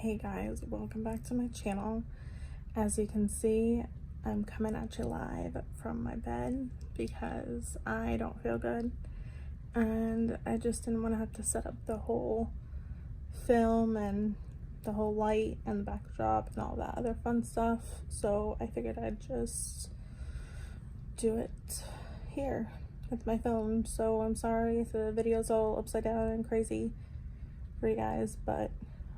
Hey guys, welcome back to my channel. As you can see, I'm coming at you live from my bed because I don't feel good and I just didn't want to have to set up the whole film and the whole light and the backdrop and all that other fun stuff, so I figured I'd just do it here with my phone. So I'm sorry if the video's all upside down and crazy for you guys, but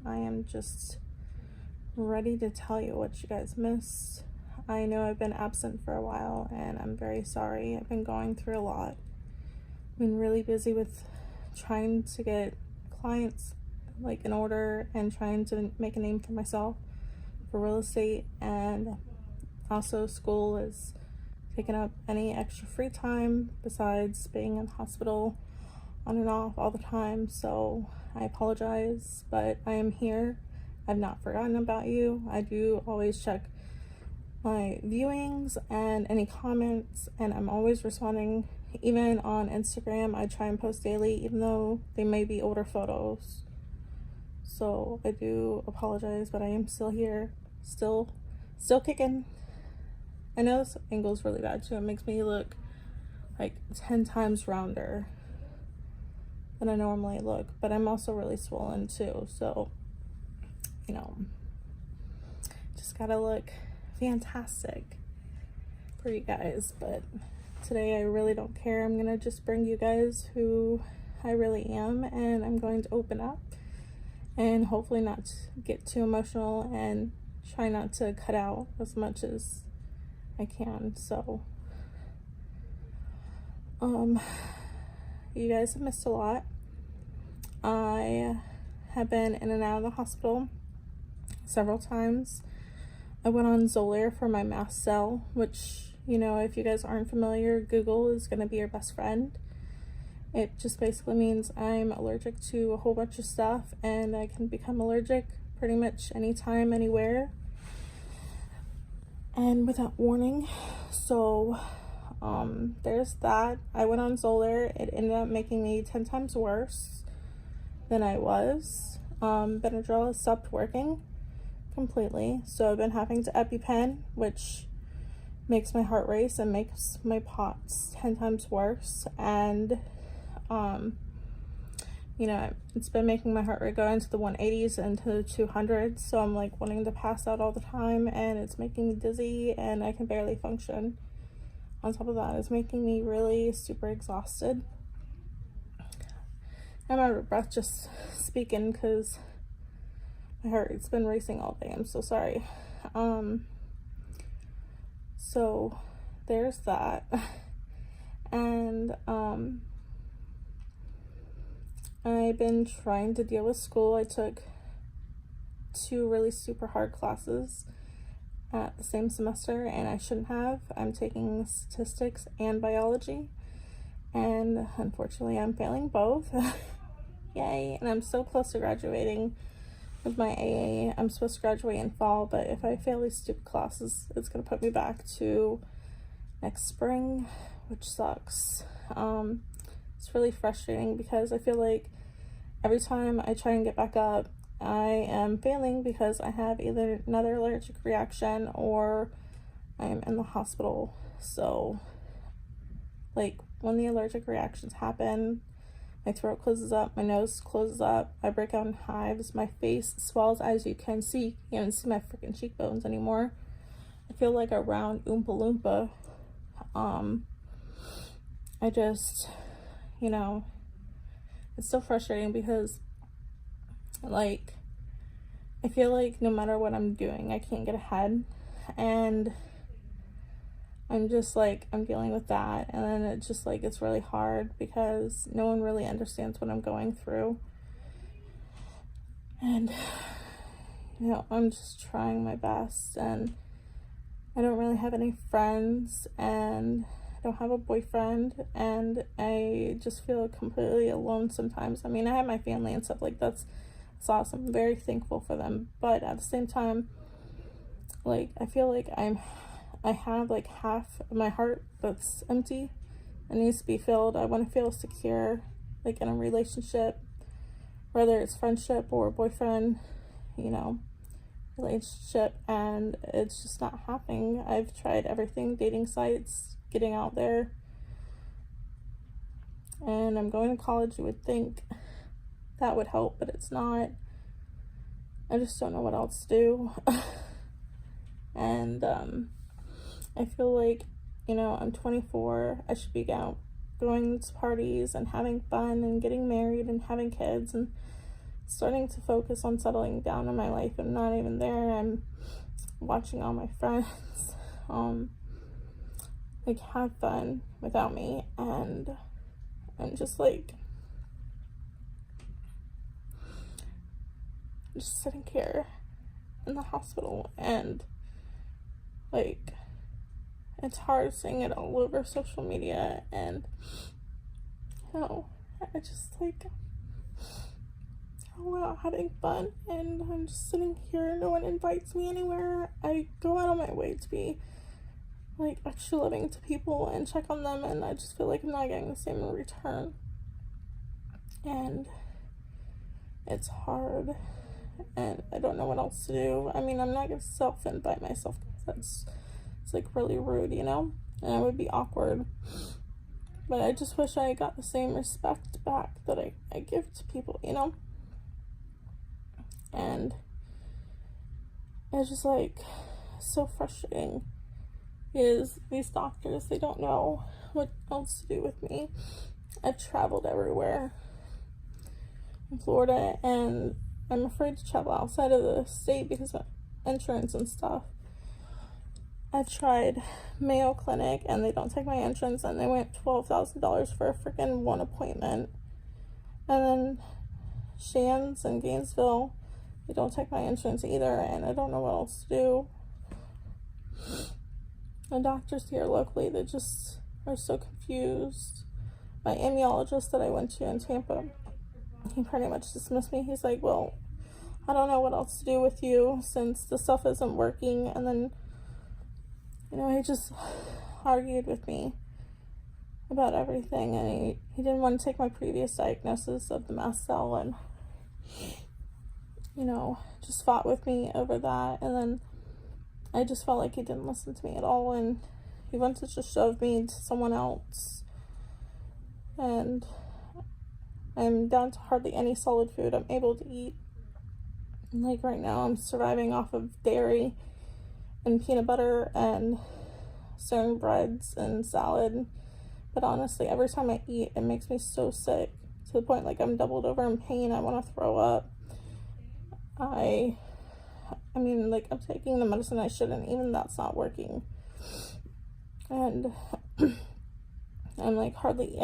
I am just ready to tell you what you guys missed. I know I've been absent for a while and I'm very sorry. I've been going through a lot. I've been really busy with trying to get clients like in order and trying to make a name for myself for real estate, and also school is taking up any extra free time besides being in the hospital on and off all the time. So I apologize, but I am here. I've not forgotten about you. I do always check my viewings and any comments, and I'm always responding. Even on Instagram, I try and post daily, even though they may be older photos. So I do apologize, but I am still here, still kicking. I know this angle is really bad too. It makes me look like 10 times rounder than I normally look, but I'm also really swollen too, so you know, just gotta look fantastic for you guys. But today I really don't care. I'm gonna just bring you guys who I really am, and I'm going to open up and hopefully not get too emotional and try not to cut out as much as I can. So you guys have missed a lot. I have been in and out of the hospital several times. I went on Xolair for my mast cell, which, you know, if you guys aren't familiar, Google is going to be your best friend. It just basically means I'm allergic to a whole bunch of stuff, and I can become allergic pretty much anytime, anywhere, and without warning. So there's that. I went on Xolair. It ended up making me 10 times worse than I was. Benadryl has stopped working completely, so I've been having to EpiPen, which makes my heart race and makes my POTS 10 times worse. And you know, it's been making my heart rate go into the 180s and to the 200s, so I'm like wanting to pass out all the time, and it's making me dizzy and I can barely function. On top of that, it's making me really super exhausted. I'm out of breath just speaking because my heart rate's been racing all day. I'm so sorry. So there's that. And I've been trying to deal with school. I took 2 really super hard classes at the same semester, and I shouldn't have. I'm taking statistics and biology, and unfortunately I'm failing both. Yay. And I'm so close to graduating with my AA. I'm supposed to graduate in fall, but if I fail these stupid classes, it's gonna put me back to next spring, which sucks. It's really frustrating because I feel like every time I try and get back up, I am failing because I have either another allergic reaction or I am in the hospital. So like when the allergic reactions happen, my throat closes up, my nose closes up, I break out in hives, my face swells. As you can see, you can't even see my freaking cheekbones anymore. I feel like a round Oompa Loompa. I just, you know, it's so frustrating because like I feel like no matter what I'm doing, I can't get ahead, and I'm just like, I'm dealing with that, and then it's just like, it's really hard because no one really understands what I'm going through. And you know, I'm just trying my best, and I don't really have any friends, and I don't have a boyfriend, and I just feel completely alone sometimes. I mean, I have my family and stuff, like that's awesome. I'm very thankful for them, but at the same time, like I feel like I have like half of my heart that's empty and needs to be filled. I want to feel secure, like in a relationship, whether it's friendship or boyfriend, relationship, and it's just not happening. I've tried everything, dating sites, getting out there, and I'm going to college. You would think that would help, but it's not. I just don't know what else to do. And I feel like, I'm 24. I should be out going to parties and having fun and getting married and having kids and starting to focus on settling down in my life. I'm not even there. I'm watching all my friends have fun without me, and I'm just sitting here in the hospital, and it's hard seeing it all over social media, and I just out having fun, and I'm just sitting here. No one invites me anywhere. I go out of my way to be extra loving to people and check on them, and I just feel like I'm not getting the same in return, and it's hard, and I don't know what else to do. I mean, I'm not gonna self-invite myself, because it's really rude, and it would be awkward. But I just wish I got the same respect back that I give to people, and it's just so frustrating, is these doctors, they don't know what else to do with me. I've traveled everywhere in Florida, and I'm afraid to travel outside of the state because of insurance and stuff. I've tried Mayo Clinic, and they don't take my insurance, and they went $12,000 for a freaking one appointment. And then Shands in Gainesville, they don't take my insurance either, and I don't know what else to do. The doctors here locally, they just are so confused. My immunologist that I went to in Tampa, he pretty much dismissed me. He's like, well, I don't know what else to do with you since the stuff isn't working. And then, he just argued with me about everything, and he didn't want to take my previous diagnosis of the mast cell, and just fought with me over that. And then I just felt like he didn't listen to me at all, and he went to just shove me to someone else, and I'm down to hardly any solid food I'm able to eat. And right now I'm surviving off of dairy and peanut butter and certain breads and salad. But honestly, every time I eat, it makes me so sick, to the point I'm doubled over in pain. I want to throw up. I mean, I'm taking the medicine I shouldn't, even that's not working. And I'm hardly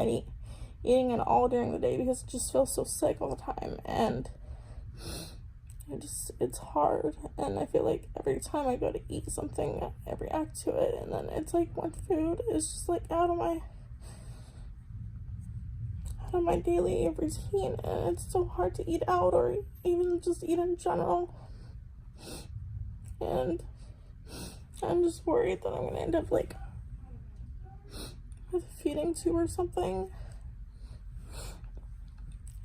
eating at all during the day because I just feel so sick all the time. And it's hard. And I feel like every time I go to eat something, I react to it. And then it's when food is just out of my daily routine, and it's so hard to eat out or even just eat in general. And I'm just worried that I'm gonna end up with a feeding tube or something.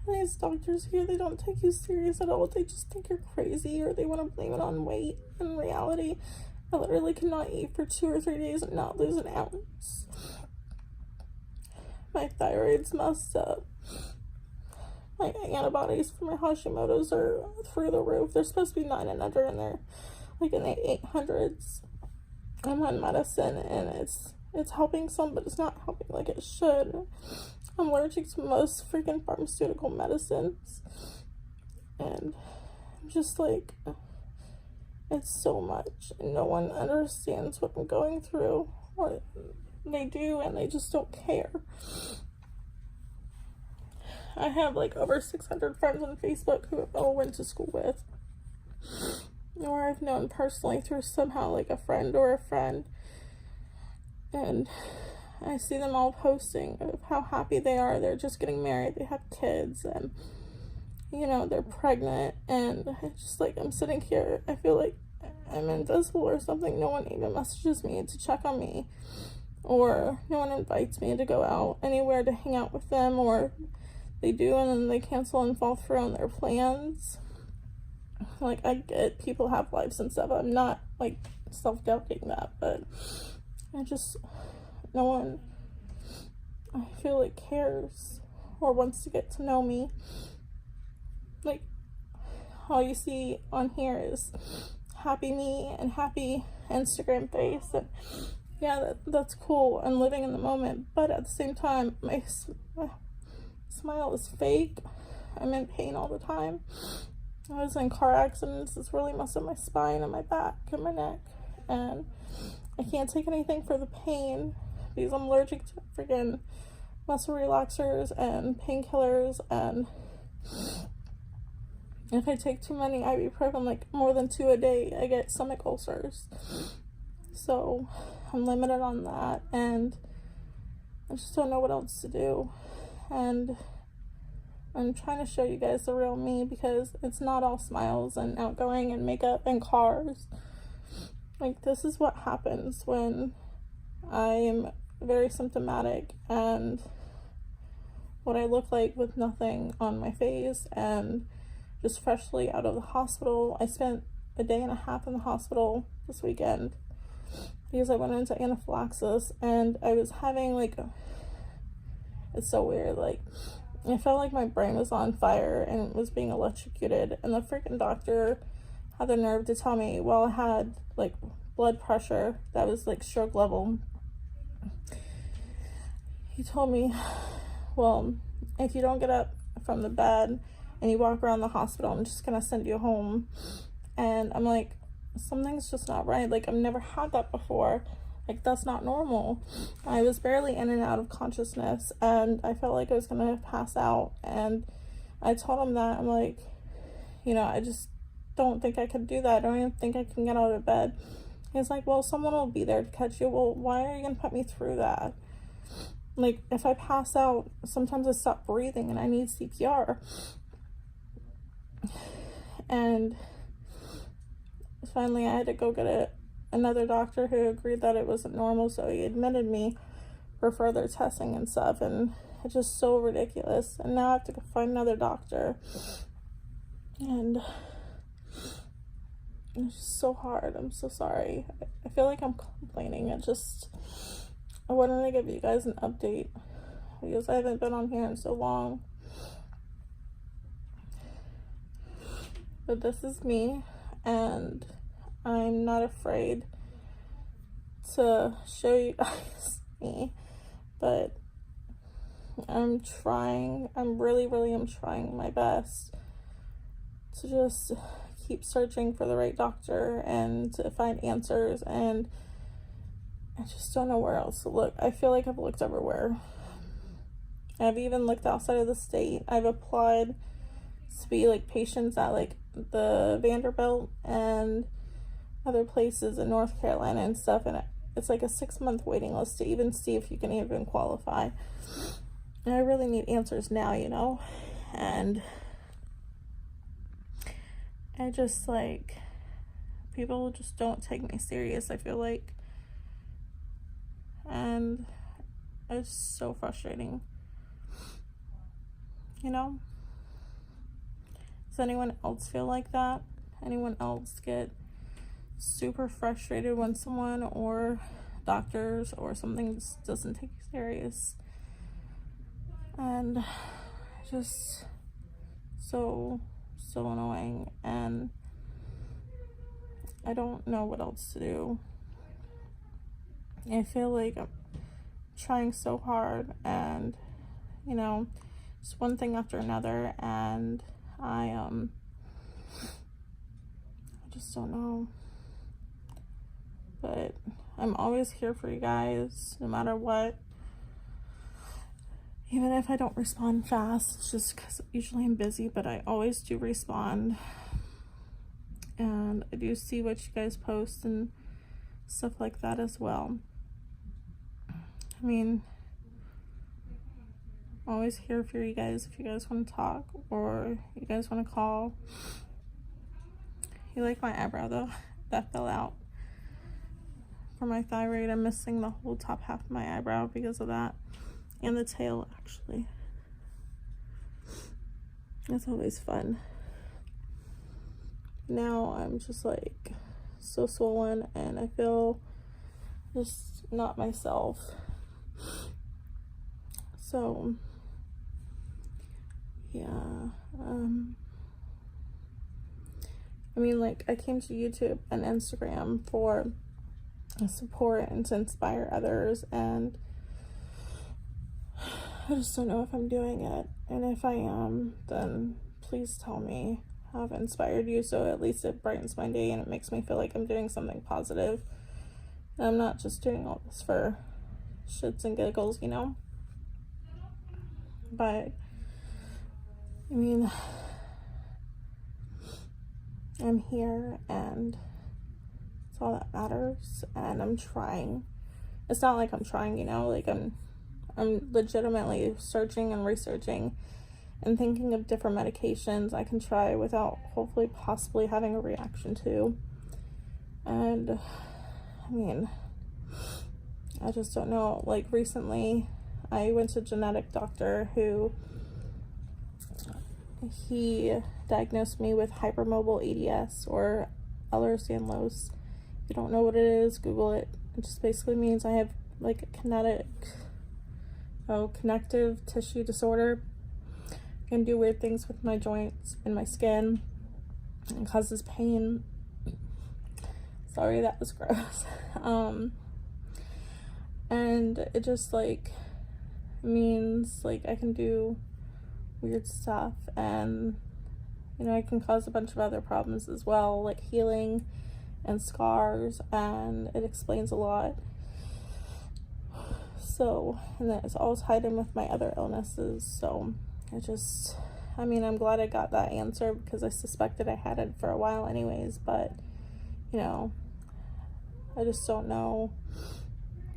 And these doctors here, they don't take you serious at all. They just think you're crazy, or they want to blame it on weight. In reality, I literally cannot eat for 2 or 3 days and not lose an ounce. My thyroid's messed up. My antibodies for my Hashimoto's are through the roof. They're supposed to be 9 and under, and they're in the 800s. I'm on medicine, and it's helping some, but it's not helping like it should. I'm allergic to most freaking pharmaceutical medicines, and I'm just it's so much, and no one understands what I'm going through, or they do, and they just don't care. I have over 600 friends on Facebook who I all went to school with, or I've known personally through somehow a friend or a friend, and I see them all posting of how happy they are. They're just getting married, they have kids, and they're pregnant, and it's just I'm sitting here, I feel like I'm invisible or something. No one even messages me to check on me, or no one invites me to go out anywhere to hang out with them, or they do and then they cancel and fall through on their plans. Like, I get people have lives and stuff. I'm not, like, self-doubting that, but I just, no one, I feel like, cares or wants to get to know me. Like, all you see on here is happy me and happy Instagram face, and yeah, that's cool. I'm living in the moment, but at the same time, my smile is fake. I'm in pain all the time. I was in car accidents. It's really messed up my spine and my back and my neck, and I can't take anything for the pain because I'm allergic to freaking muscle relaxers and painkillers, and if I take too many ibuprofen, like more than 2 a day, I get stomach ulcers. So I'm limited on that, and I just don't know what else to do. And I'm trying to show you guys the real me, because it's not all smiles and outgoing and makeup and cars. Like, this is what happens when I'm very symptomatic, and what I look like with nothing on my face and just freshly out of the hospital. I spent a day and a half in the hospital this weekend because I went into anaphylaxis, and I was having like, it's so weird, like, I felt like my brain was on fire and was being electrocuted, and the freaking doctor had the nerve to tell me, well, I had like blood pressure that was like stroke level. He told me, well, if you don't get up from the bed and you walk around the hospital, I'm just gonna send you home. And I'm like, something's just not right. Like, I've never had that before. Like, that's not normal. I was barely in and out of consciousness, and I felt like I was gonna pass out. And I told him that, I'm like, you know, I just don't think I could do that. I don't even think I can get out of bed. He's like, well, someone will be there to catch you. Well, why are you gonna put me through that? Like, if I pass out, sometimes I stop breathing and I need CPR. And finally I had to go get another doctor who agreed that it wasn't normal, so he admitted me for further testing and stuff, and it's just so ridiculous. And now I have to go find another doctor, and it's just so hard. I'm so sorry. I feel like I'm complaining. I wanted to give you guys an update because I haven't been on here in so long. But this is me, and I'm not afraid to show you guys me, but I'm trying. I'm really am trying my best to just keep searching for the right doctor and to find answers, and I just don't know where else to look. I feel like I've looked everywhere. I've even looked outside of the state. I've applied to be like patients at like the Vanderbilt and other places in North Carolina and stuff, and it's like a 6-month waiting list to even see if you can even qualify. And I really need answers now, you know. And I just, like, people just don't take me serious, I feel like, and it's so frustrating, you know. Does anyone else feel like that? Anyone else get super frustrated when someone or doctors or something just doesn't take you serious? And just so annoying, and I don't know what else to do. I feel like I'm trying so hard, and you know, it's one thing after another, and I just don't know. But I'm always here for you guys, no matter what. Even if I don't respond fast, it's just because usually I'm busy, but I always do respond. And I do see what you guys post and stuff like that as well. I mean, I'm always here for you guys if you guys want to talk or you guys want to call. You like my eyebrow though? That fell out. For my thyroid, I'm missing the whole top half of my eyebrow because of that. And the tail, actually. It's always fun. Now I'm just like so swollen and I feel just not myself. So yeah, I mean, like, I came to YouTube and Instagram for support and to inspire others, and I just don't know if I'm doing it. And if I am, then please tell me how I've inspired you, so at least it brightens my day and it makes me feel like I'm doing something positive. And I'm not just doing all this for shits and giggles, you know? But, I mean, I'm here and it's all that matters, and I'm trying. It's not like I'm trying, you know, like I'm legitimately searching and researching and thinking of different medications I can try without hopefully possibly having a reaction to. And I mean, I just don't know. Like, recently I went to a genetic doctor who he diagnosed me with hypermobile ADS, or Ehlers-Danlos. If you don't know what it is, Google it. It just basically means I have like a connective tissue disorder. I can do weird things with my joints and my skin. It causes pain. Sorry, that was gross. And it just like means like I can do weird stuff, and you know, I can cause a bunch of other problems as well, like healing and scars, and it explains a lot. So, and then it's all tied in with my other illnesses. So I mean, I'm glad I got that answer because I suspected I had it for a while anyways, but you know, I just don't know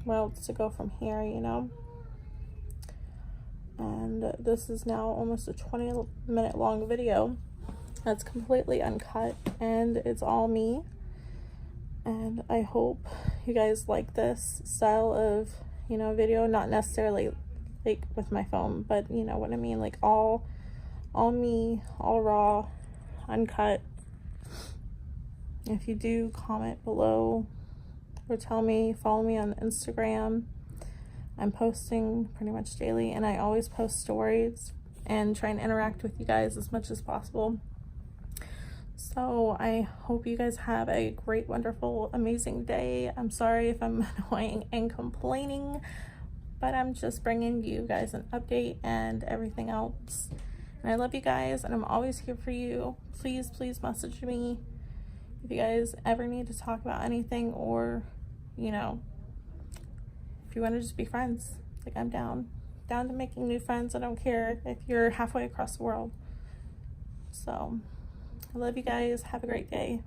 where else to go from here, you know? And this is now almost a 20-minute long video that's completely uncut, and it's all me. And I hope you guys like this style of, you know, video, not necessarily like with my phone, but you know what I mean, like all me, all raw, uncut. If you do, comment below or tell me, follow me on Instagram. I'm posting pretty much daily, and I always post stories and try and interact with you guys as much as possible. So I hope you guys have a great, wonderful, amazing day. I'm sorry if I'm annoying and complaining, but I'm just bringing you guys an update and everything else. And I love you guys, and I'm always here for you. Please, please message me if you guys ever need to talk about anything, or, you know, if you want to just be friends. Like, I'm down to making new friends. I don't care if you're halfway across the world. So I love you guys. Have a great day.